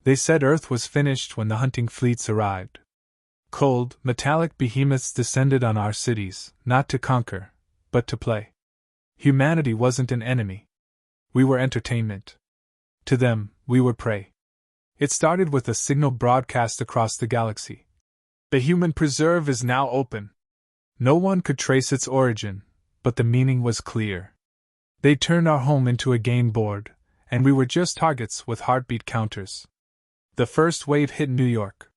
They said Earth was finished when the hunting fleets arrived. Cold, metallic behemoths descended on our cities, not to conquer, but to play. Humanity wasn't an enemy. We were entertainment. To them, we were prey. It started with a signal broadcast across the galaxy. The human preserve is now open. No one could trace its origin, but the meaning was clear. They turned our home into a game board, and we were just targets with heartbeat counters. The first wave hit New York.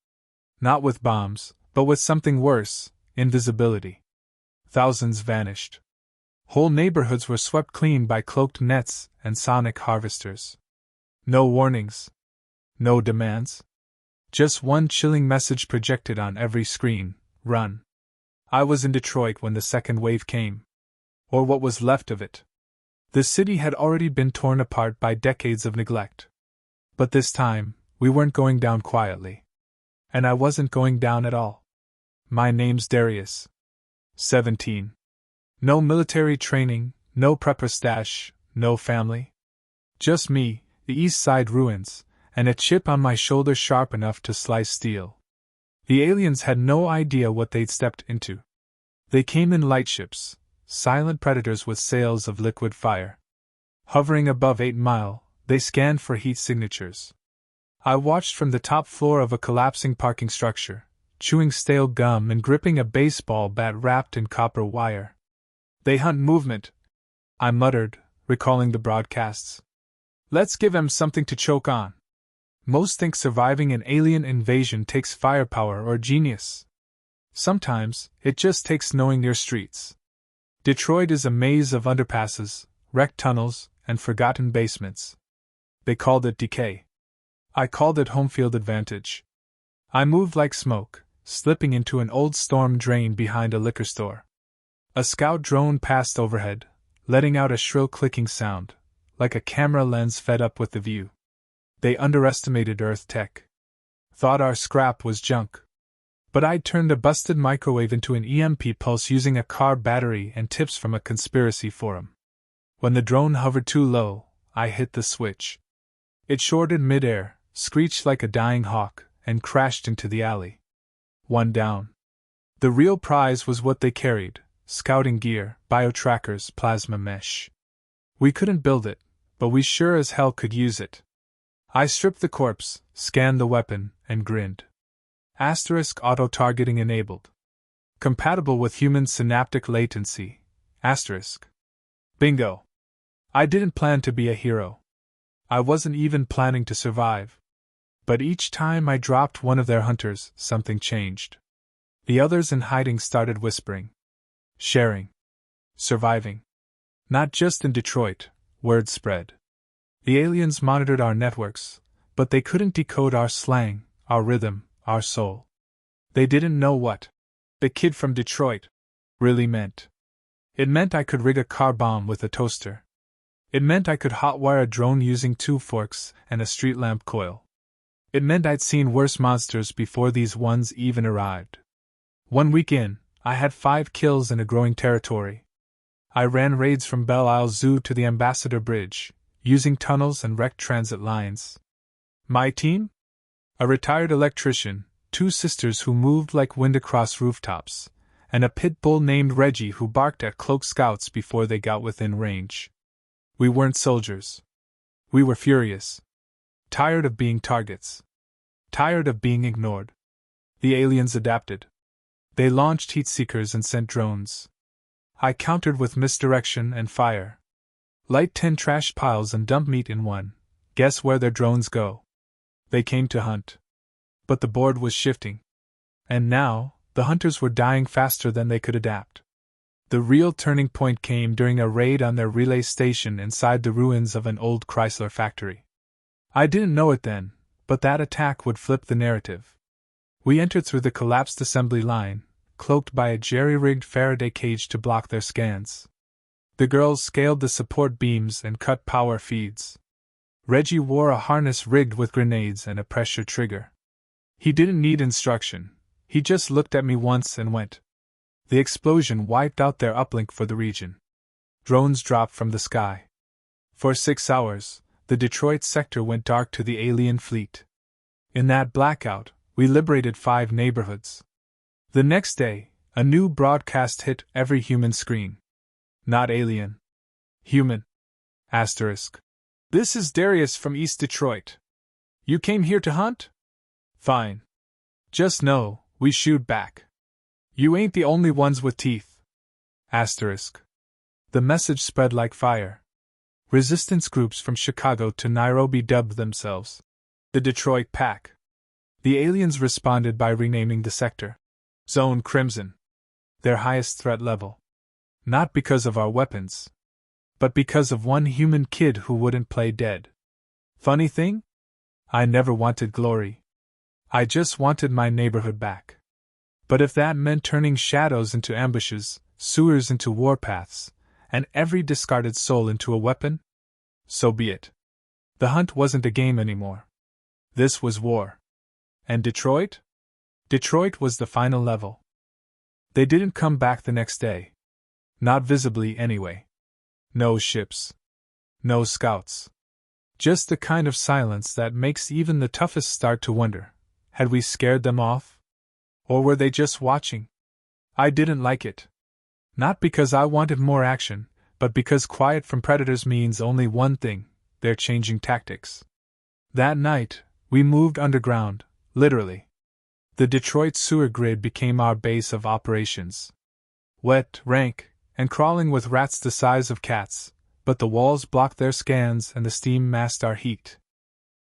Not with bombs, but with something worse, invisibility. Thousands vanished. Whole neighborhoods were swept clean by cloaked nets and sonic harvesters. No warnings. No demands. Just one chilling message projected on every screen: run. I was in Detroit when the second wave came. Or what was left of it. The city had already been torn apart by decades of neglect. But this time, we weren't going down quietly. And I wasn't going down at all. My name's Darius. 17. No military training, no prepper stash, no family. Just me, the East Side ruins, and a chip on my shoulder sharp enough to slice steel. The aliens had no idea what they'd stepped into. They came in lightships, silent predators with sails of liquid fire. Hovering above 8 Mile, they scanned for heat signatures. I watched from the top floor of a collapsing parking structure, chewing stale gum and gripping a baseball bat wrapped in copper wire. They hunt movement, I muttered, recalling the broadcasts. Let's give them something to choke on. Most think surviving an alien invasion takes firepower or genius. Sometimes, it just takes knowing your streets. Detroit is a maze of underpasses, wrecked tunnels, and forgotten basements. They called it decay. I called it home field advantage. I moved like smoke, slipping into an old storm drain behind a liquor store. A scout drone passed overhead, letting out a shrill clicking sound, like a camera lens fed up with the view. They underestimated Earth tech. Thought our scrap was junk. But I'd turned a busted microwave into an EMP pulse using a car battery and tips from a conspiracy forum. When the drone hovered too low, I hit the switch. It shorted midair, screeched like a dying hawk, and crashed into the alley. One down. The real prize was what they carried: scouting gear, bio-trackers, plasma mesh. We couldn't build it, but we sure as hell could use it. I stripped the corpse, scanned the weapon, and grinned. Asterisk auto-targeting enabled. Compatible with human synaptic latency. Asterisk. Bingo. I didn't plan to be a hero. I wasn't even planning to survive. But each time I dropped one of their hunters, something changed. The others in hiding started whispering. Sharing. Surviving. Not just in Detroit, word spread. The aliens monitored our networks, but they couldn't decode our slang, our rhythm, our soul. They didn't know what the kid from Detroit really meant. It meant I could rig a car bomb with a toaster. It meant I could hotwire a drone using 2 forks and a street lamp coil. It meant I'd seen worse monsters before these ones even arrived. 1 week in, I had 5 kills in a growing territory. I ran raids from Belle Isle Zoo to the Ambassador Bridge, using tunnels and wrecked transit lines. My team? A retired electrician, 2 sisters who moved like wind across rooftops, and a pit bull named Reggie who barked at cloaked scouts before they got within range. We weren't soldiers. We were furious. Tired of being targets. Tired of being ignored. The aliens adapted. They launched heat seekers and sent drones. I countered with misdirection and fire. Light 10 trash piles and dump meat in one. Guess where their drones go? They came to hunt. But the board was shifting. And now, the hunters were dying faster than they could adapt. The real turning point came during a raid on their relay station inside the ruins of an old Chrysler factory. I didn't know it then, but that attack would flip the narrative. We entered through the collapsed assembly line, cloaked by a jerry-rigged Faraday cage to block their scans. The girls scaled the support beams and cut power feeds. Reggie wore a harness rigged with grenades and a pressure trigger. He didn't need instruction. He just looked at me once and went. The explosion wiped out their uplink for the region. Drones dropped from the sky. For 6 hours, the Detroit sector went dark to the alien fleet. In that blackout, we liberated 5 neighborhoods. The next day, a new broadcast hit every human screen. Not alien. Human. Asterisk. This is Darius from East Detroit. You came here to hunt? Fine. Just know, we shoot back. You ain't the only ones with teeth. Asterisk. The message spread like fire. Resistance groups from Chicago to Nairobi dubbed themselves the Detroit Pack. The aliens responded by renaming the sector Zone Crimson, their highest threat level. Not because of our weapons, but because of one human kid who wouldn't play dead. Funny thing? I never wanted glory. I just wanted my neighborhood back. But if that meant turning shadows into ambushes, sewers into warpaths, and every discarded soul into a weapon, so be it. The hunt wasn't a game anymore. This was war. And Detroit? Detroit was the final level. They didn't come back the next day. Not visibly, anyway. No ships. No scouts. Just the kind of silence that makes even the toughest start to wonder, had we scared them off? Or were they just watching? I didn't like it. Not because I wanted more action, but because quiet from predators means only one thing: they're changing tactics. That night, we moved underground, literally. The Detroit sewer grid became our base of operations. Wet, rank, and crawling with rats the size of cats, but the walls blocked their scans and the steam masked our heat.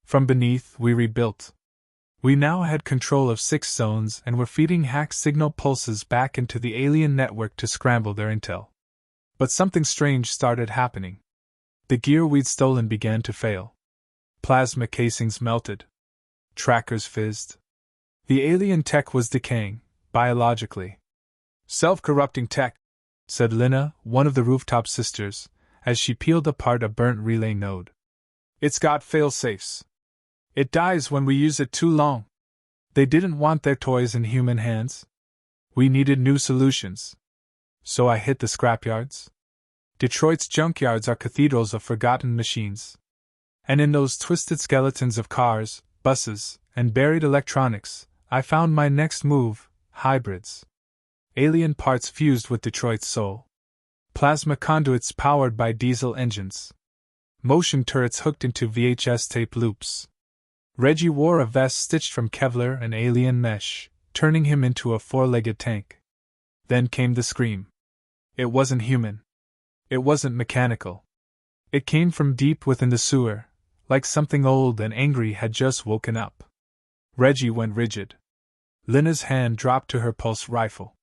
From beneath, we rebuilt. We now had control of 6 zones and were feeding hack signal pulses back into the alien network to scramble their intel. But something strange started happening. The gear we'd stolen began to fail. Plasma casings melted. Trackers fizzed. The alien tech was decaying, biologically. Self-corrupting tech, said Lina, one of the rooftop sisters, as she peeled apart a burnt relay node. It's got fail-safes. It dies when we use it too long. They didn't want their toys in human hands. We needed new solutions. So I hit the scrapyards. Detroit's junkyards are cathedrals of forgotten machines. And in those twisted skeletons of cars, buses, and buried electronics, I found my next move: hybrids. Alien parts fused with Detroit's soul. Plasma conduits powered by diesel engines. Motion turrets hooked into VHS tape loops. Reggie wore a vest stitched from Kevlar and alien mesh, turning him into a 4-legged tank. Then came the scream. It wasn't human. It wasn't mechanical. It came from deep within the sewer, like something old and angry had just woken up. Reggie went rigid. Lina's hand dropped to her pulse rifle.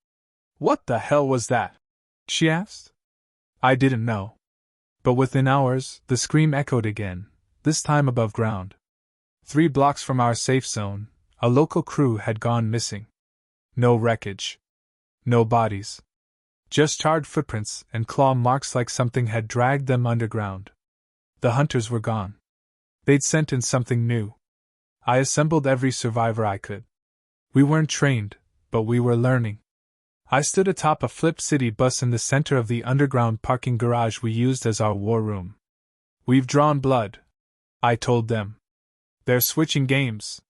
What the hell was that? She asked. I didn't know. But within hours, the scream echoed again, this time above ground. 3 blocks from our safe zone, a local crew had gone missing. No wreckage. No bodies. Just charred footprints and claw marks like something had dragged them underground. The hunters were gone. They'd sent in something new. I assembled every survivor I could. We weren't trained, but we were learning. I stood atop a Flip City bus in the center of the underground parking garage we used as our war room. We've drawn blood, I told them. They're switching games.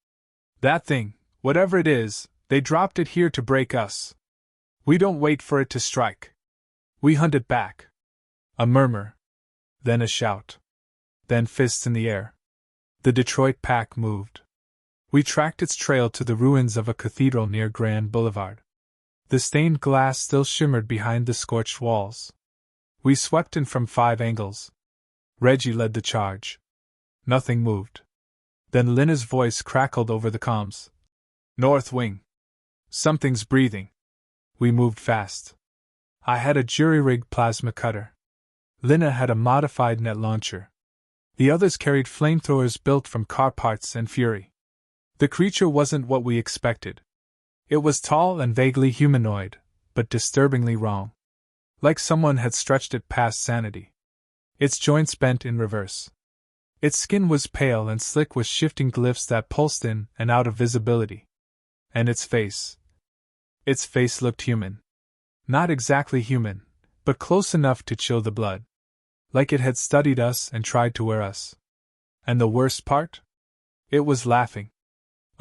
That thing, whatever it is, they dropped it here to break us. We don't wait for it to strike. We hunt it back. A murmur. Then a shout. Then fists in the air. The Detroit Pack moved. We tracked its trail to the ruins of a cathedral near Grand Boulevard. The stained glass still shimmered behind the scorched walls. We swept in from 5 angles. Reggie led the charge. Nothing moved. Then Lina's voice crackled over the comms. North wing. Something's breathing. We moved fast. I had a jury-rigged plasma cutter. Lina had a modified net launcher. The others carried flamethrowers built from car parts and fury. The creature wasn't what we expected. It was tall and vaguely humanoid, but disturbingly wrong. Like someone had stretched it past sanity. Its joints bent in reverse. Its skin was pale and slick with shifting glyphs that pulsed in and out of visibility. And its face. Its face looked human. Not exactly human, but close enough to chill the blood. Like it had studied us and tried to wear us. And the worst part? It was laughing.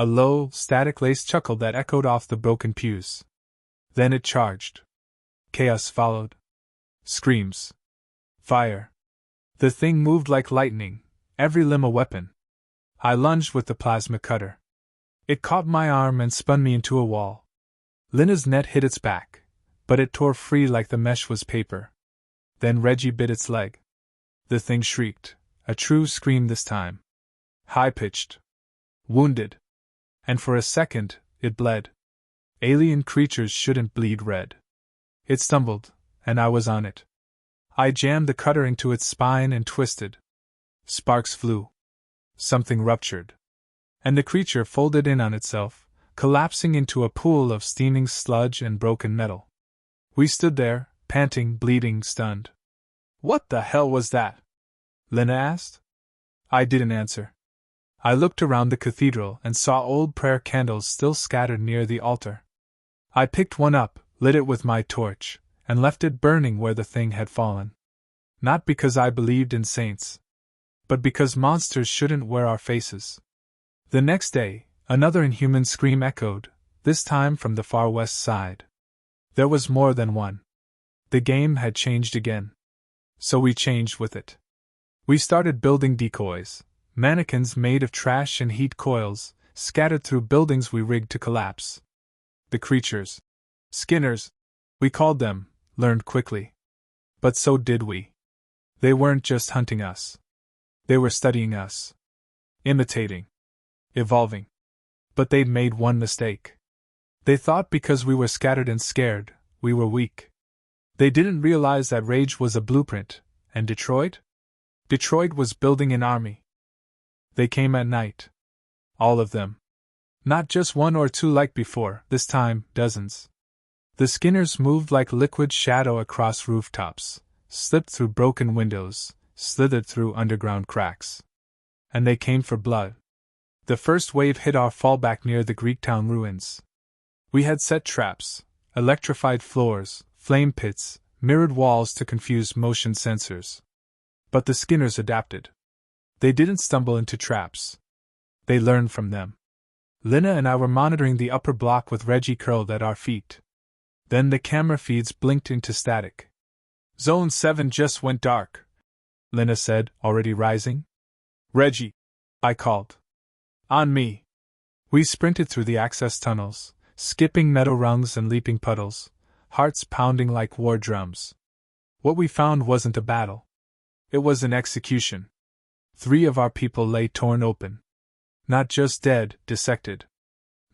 A low, static-laced chuckle that echoed off the broken pews. Then it charged. Chaos followed. Screams. Fire. The thing moved like lightning, every limb a weapon. I lunged with the plasma cutter. It caught my arm and spun me into a wall. Lena's net hit its back, but it tore free like the mesh was paper. Then Reggie bit its leg. The thing shrieked, a true scream this time. High-pitched. Wounded. And for a second, it bled. Alien creatures shouldn't bleed red. It stumbled, and I was on it. I jammed the cutter into its spine and twisted. Sparks flew. Something ruptured. And the creature folded in on itself, collapsing into a pool of steaming sludge and broken metal. We stood there, panting, bleeding, stunned. "What the hell was that?" Lena asked. I didn't answer. I looked around the cathedral and saw old prayer candles still scattered near the altar. I picked one up, lit it with my torch, and left it burning where the thing had fallen. Not because I believed in saints, but because monsters shouldn't wear our faces. The next day, another inhuman scream echoed, this time from the far west side. There was more than one. The game had changed again. So we changed with it. We started building decoys, mannequins made of trash and heat coils, scattered through buildings we rigged to collapse. The creatures, Skinners, we called them, learned quickly. But so did we. They weren't just hunting us. They were studying us. Imitating. Evolving. But they'd made one mistake. They thought because we were scattered and scared, we were weak. They didn't realize that rage was a blueprint, and Detroit? Detroit was building an army. They came at night. All of them. Not just one or two like before, this time, dozens. The Skinners moved like liquid shadow across rooftops, slipped through broken windows, slithered through underground cracks. And they came for blood. The first wave hit our fallback near the Greektown ruins. We had set traps, electrified floors, flame pits, mirrored walls to confuse motion sensors. But the Skinners adapted. They didn't stumble into traps. They learned from them. Lena and I were monitoring the upper block with Reggie curled at our feet. Then the camera feeds blinked into static. "Zone 7 just went dark," Lena said, already rising. "Reggie," I called. "On me." We sprinted through the access tunnels, skipping metal rungs and leaping puddles, hearts pounding like war drums. What we found wasn't a battle. It was an execution. 3 of our people lay torn open. Not just dead, dissected.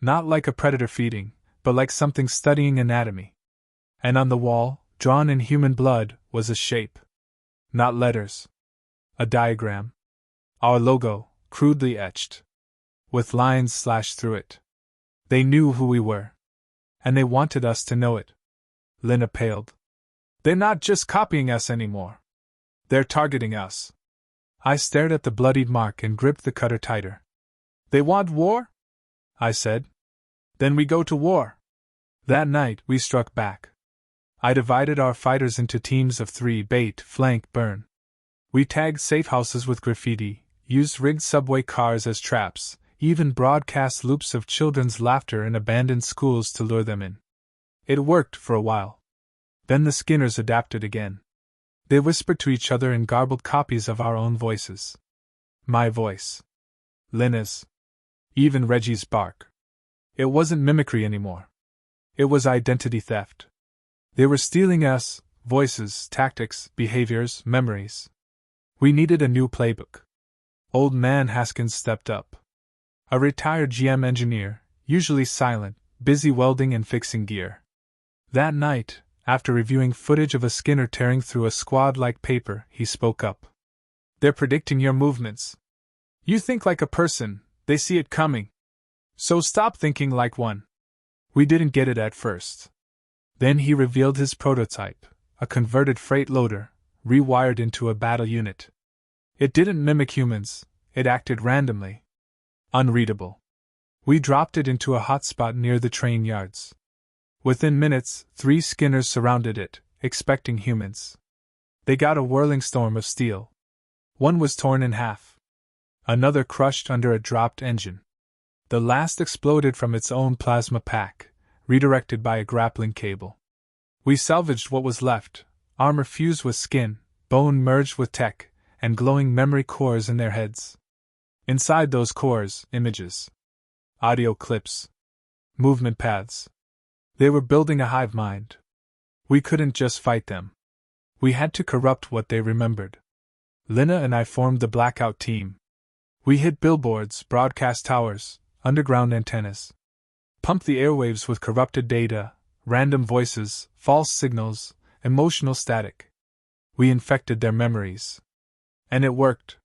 Not like a predator feeding, but like something studying anatomy. And on the wall, drawn in human blood, was a shape. Not letters. A diagram. Our logo, crudely etched. With lines slashed through it. They knew who we were. And they wanted us to know it. Lena paled. "They're not just copying us anymore. They're targeting us." I stared at the bloodied mark and gripped the cutter tighter. "They want war?" I said. "Then we go to war." That night, we struck back. I divided our fighters into teams of 3: bait, flank, burn. We tagged safe houses with graffiti, used rigged subway cars as traps, even broadcast loops of children's laughter in abandoned schools to lure them in. It worked for a while. Then the Skinners adapted again. They whispered to each other in garbled copies of our own voices. My voice. Lena's. Even Reggie's bark. It wasn't mimicry anymore. It was identity theft. They were stealing us, voices, tactics, behaviors, memories. We needed a new playbook. Old man Haskins stepped up. A retired GM engineer, usually silent, busy welding and fixing gear. That night, after reviewing footage of a Skinner tearing through a squad like paper, he spoke up. "They're predicting your movements. You think like a person, they see it coming. So stop thinking like one." We didn't get it at first. Then he revealed his prototype, a converted freight loader, rewired into a battle unit. It didn't mimic humans, it acted randomly. Unreadable. We dropped it into a hotspot near the train yards. Within minutes, 3 Skinners surrounded it, expecting humans. They got a whirling storm of steel. One was torn in half. Another crushed under a dropped engine. The last exploded from its own plasma pack, redirected by a grappling cable. We salvaged what was left, armor fused with skin, bone merged with tech, and glowing memory cores in their heads. Inside those cores, images, audio clips, movement paths. They were building a hive mind. We couldn't just fight them. We had to corrupt what they remembered. Lina and I formed the Blackout team. We hit billboards, broadcast towers, underground antennas. Pumped the airwaves with corrupted data, random voices, false signals, emotional static. We infected their memories. And it worked.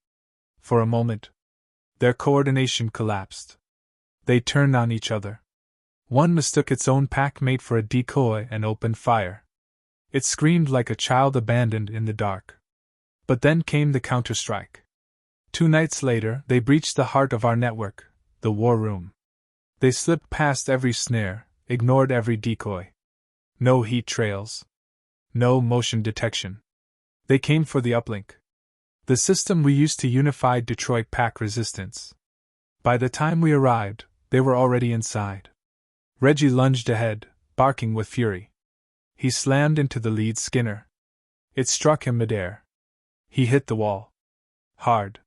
For a moment. Their coordination collapsed. They turned on each other. One mistook its own packmate for a decoy and opened fire. It screamed like a child abandoned in the dark. But then came the counterstrike. 2 nights later, they breached the heart of our network, the war room. They slipped past every snare, ignored every decoy. No heat trails. No motion detection. They came for the uplink. The system we used to unify Detroit pack resistance. By the time we arrived, they were already inside. Reggie lunged ahead, barking with fury. He slammed into the lead Skinner. It struck him midair. He hit the wall. Hard.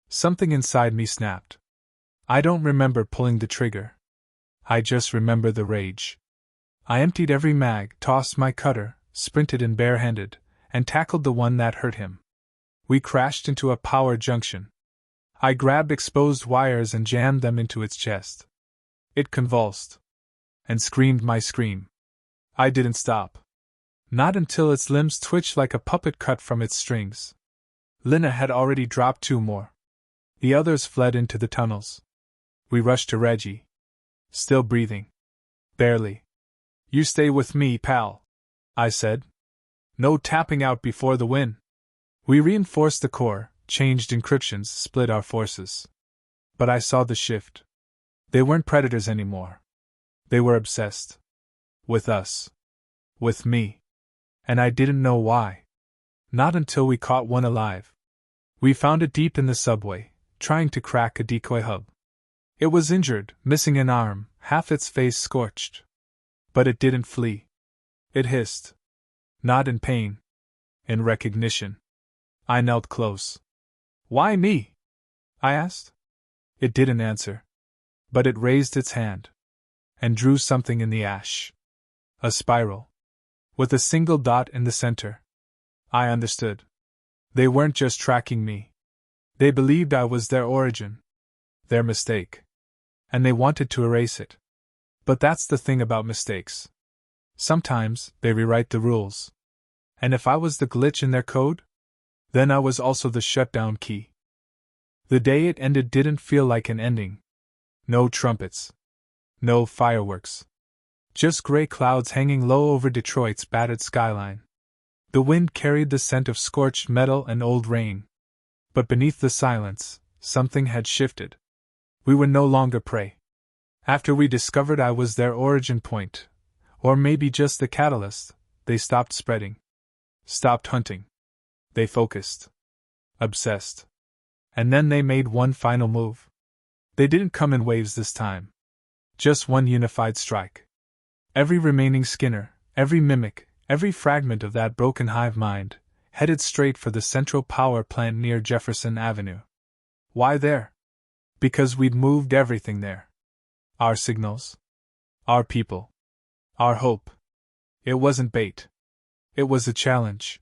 Something inside me snapped. I don't remember pulling the trigger. I just remember the rage. I emptied every mag, tossed my cutter, sprinted in barehanded, and tackled the one that hurt him. We crashed into a power junction. I grabbed exposed wires and jammed them into its chest. It convulsed. And screamed my scream. I didn't stop. Not until its limbs twitched like a puppet cut from its strings. Lina had already dropped 2 more. The others fled into the tunnels. We rushed to Reggie. Still breathing. Barely. You stay with me, pal, I said. No tapping out before the win. We reinforced the core, changed encryptions, split our forces. But I saw the shift. They weren't predators anymore. They were obsessed. With us. With me. And I didn't know why. Not until we caught one alive. We found it deep in the subway, trying to crack a decoy hub. It was injured, missing an arm, half its face scorched. But it didn't flee. It hissed. Not in pain. In recognition. I knelt close. Why me? I asked. It didn't answer. But it raised its hand. And drew something in the ash. A spiral. With a single dot in the center. I understood. They weren't just tracking me. They believed I was their origin. Their mistake. And they wanted to erase it. But that's the thing about mistakes. Sometimes they rewrite the rules. And if I was the glitch in their code, then I was also the shutdown key. The day it ended didn't feel like an ending. No trumpets. No fireworks. Just gray clouds hanging low over Detroit's battered skyline. The wind carried the scent of scorched metal and old rain. But beneath the silence, something had shifted. We were no longer prey. After we discovered I was their origin point, or maybe just the catalyst, they stopped spreading. Stopped hunting. They focused. Obsessed. And then they made one final move. They didn't come in waves this time. Just one unified strike. Every remaining Skinner, every mimic, every fragment of that broken hive mind, headed straight for the central power plant near Jefferson Avenue. Why there? Because we'd moved everything there. Our signals. Our people. Our hope. It wasn't bait. It was a challenge.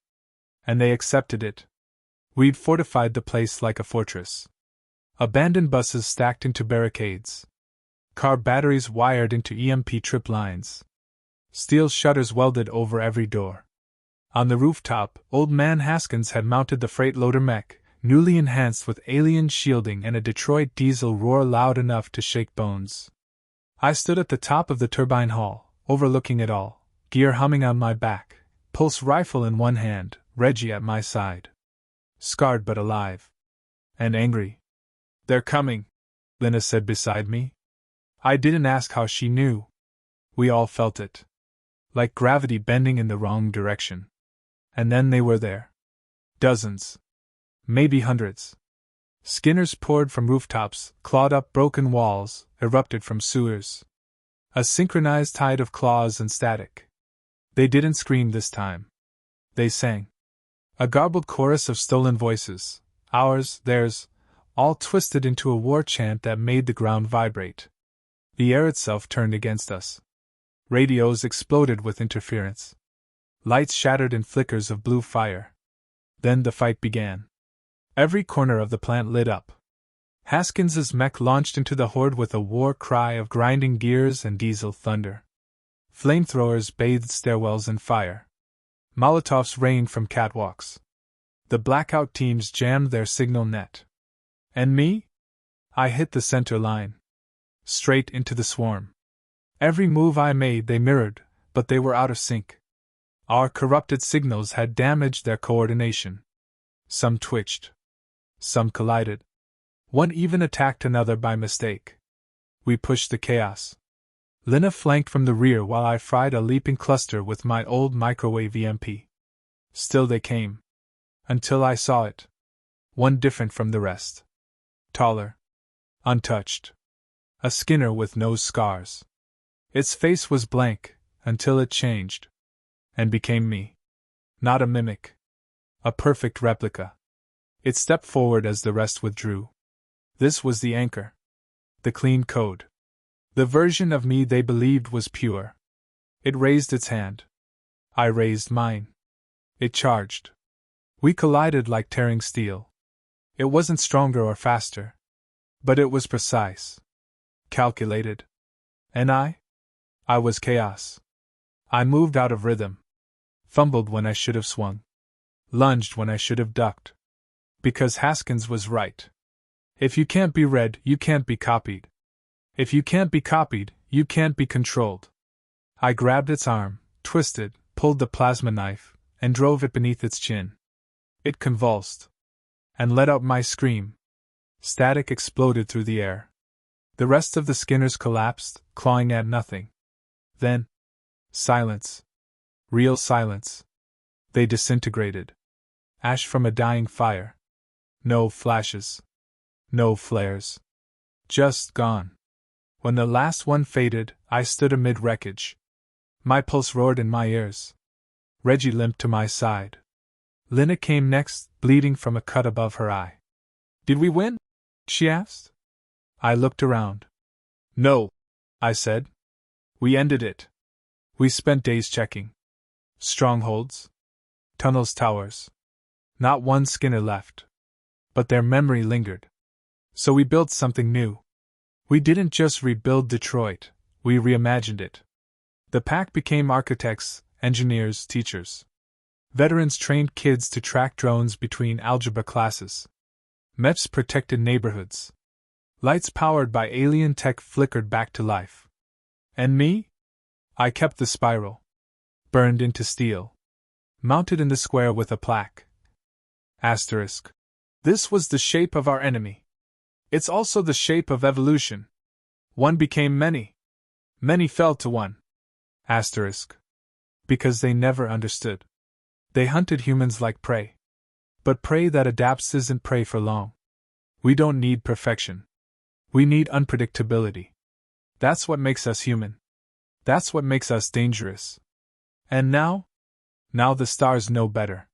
And they accepted it. We'd fortified the place like a fortress. Abandoned buses stacked into barricades. Car batteries wired into EMP trip lines. Steel shutters welded over every door. On the rooftop, Old Man Haskins had mounted the freight loader mech, newly enhanced with alien shielding and a Detroit diesel roar loud enough to shake bones. I stood at the top of the turbine hall, overlooking it all, gear humming on my back, pulse rifle in one hand, Reggie at my side. Scarred but alive. And angry. They're coming, Lina said beside me. I didn't ask how she knew. We all felt it. Like gravity bending in the wrong direction. And then they were there. Dozens. Maybe hundreds. Skinners poured from rooftops, clawed up broken walls, erupted from sewers. A synchronized tide of claws and static. They didn't scream this time. They sang. A garbled chorus of stolen voices, ours, theirs, all twisted into a war chant that made the ground vibrate. The air itself turned against us. Radios exploded with interference. Lights shattered in flickers of blue fire. Then the fight began. Every corner of the plant lit up. Haskins's mech launched into the horde with a war cry of grinding gears and diesel thunder. Flamethrowers bathed stairwells in fire. Molotovs rained from catwalks. The blackout teams jammed their signal net. And me? I hit the center line. Straight into the swarm. Every move I made they mirrored, but they were out of sync. Our corrupted signals had damaged their coordination. Some twitched. Some collided. One even attacked another by mistake. We pushed the chaos. Lina flanked from the rear while I fried a leaping cluster with my old microwave EMP. Still they came. Until I saw it. One different from the rest. Taller. Untouched. A Skinner with no scars. Its face was blank, until it changed. And became me. Not a mimic. A perfect replica. It stepped forward as the rest withdrew. This was the anchor. The clean code. The version of me they believed was pure. It raised its hand. I raised mine. It charged. We collided like tearing steel. It wasn't stronger or faster. But it was precise. Calculated. And I was chaos. I moved out of rhythm. Fumbled when I should have swung. Lunged when I should have ducked. Because Haskins was right. If you can't be read, you can't be copied. If you can't be copied, you can't be controlled. I grabbed its arm, twisted, pulled the plasma knife, and drove it beneath its chin. It convulsed. And let out my scream. Static exploded through the air. The rest of the Skinners collapsed, clawing at nothing. Then, silence. Real silence. They disintegrated. Ash from a dying fire. No flashes. No flares. Just gone. When the last one faded, I stood amid wreckage. My pulse roared in my ears. Reggie limped to my side. Lina came next, bleeding from a cut above her eye. Did we win? She asked. I looked around. No, I said. We ended it. We spent days checking. Strongholds. Tunnels, towers. Not one Skinner left. But their memory lingered. So we built something new. We didn't just rebuild Detroit, we reimagined it. The pack became architects, engineers, teachers. Veterans trained kids to track drones between algebra classes. MEPs protected neighborhoods. Lights powered by alien tech flickered back to life. And me? I kept the spiral. Burned into steel. Mounted in the square with a plaque. Asterisk. This was the shape of our enemy. It's also the shape of evolution. One became many. Many fell to one. Asterisk. Because they never understood. They hunted humans like prey. But prey that adapts isn't prey for long. We don't need perfection. We need unpredictability. That's what makes us human. That's what makes us dangerous. And now? Now the stars know better.